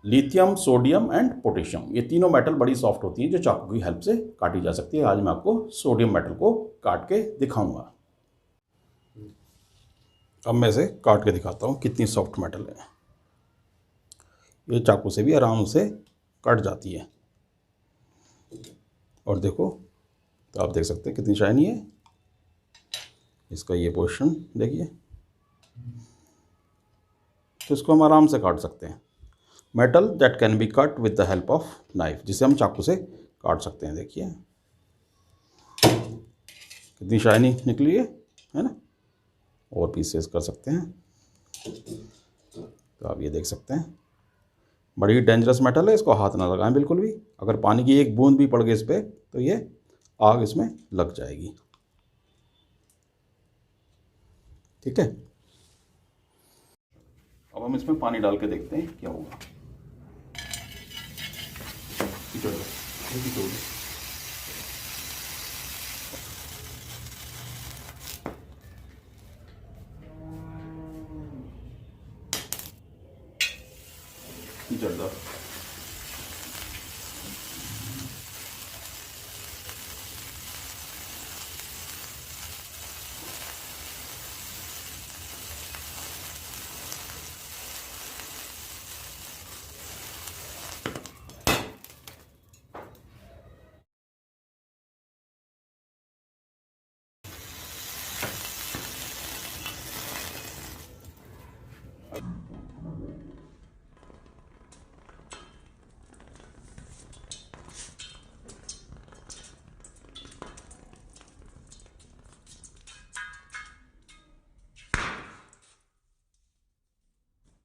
Lithium, sodium and potassium, ये तीनों metal बड़ी सॉफ्ट होती हैं जो चाकू की हेल्प से काटी जा सकती है। आज मैं आपको सोडियम मेटल को काट के दिखाऊंगा। अब मैं इसे काट के दिखाता हूँ कितनी सॉफ्ट मेटल है। ये चाकू से भी आराम से कट जाती है। और देखो, तो आप देख सकते हैं कितनी शाइनी है। इसका ये पोर्शन देखिए, तो इसको हम आराम से काट सकते हैं। Metal that can be cut with the help of knife, जिसे हम चाकू से काट सकते हैं। देखिए कितनी शाइनी निकली है ना। और पीसेस कर सकते हैं। तो आप ये देख सकते हैं, बड़ी डेंजरस मेटल है, इसको हाथ ना लगाएं बिल्कुल भी। अगर पानी की एक बूंद भी पड़ गई इस पर तो ये आग इसमें लग जाएगी। ठीक है, अब हम इसमें पानी डाल के देखते हैं क्या होगा। चढ़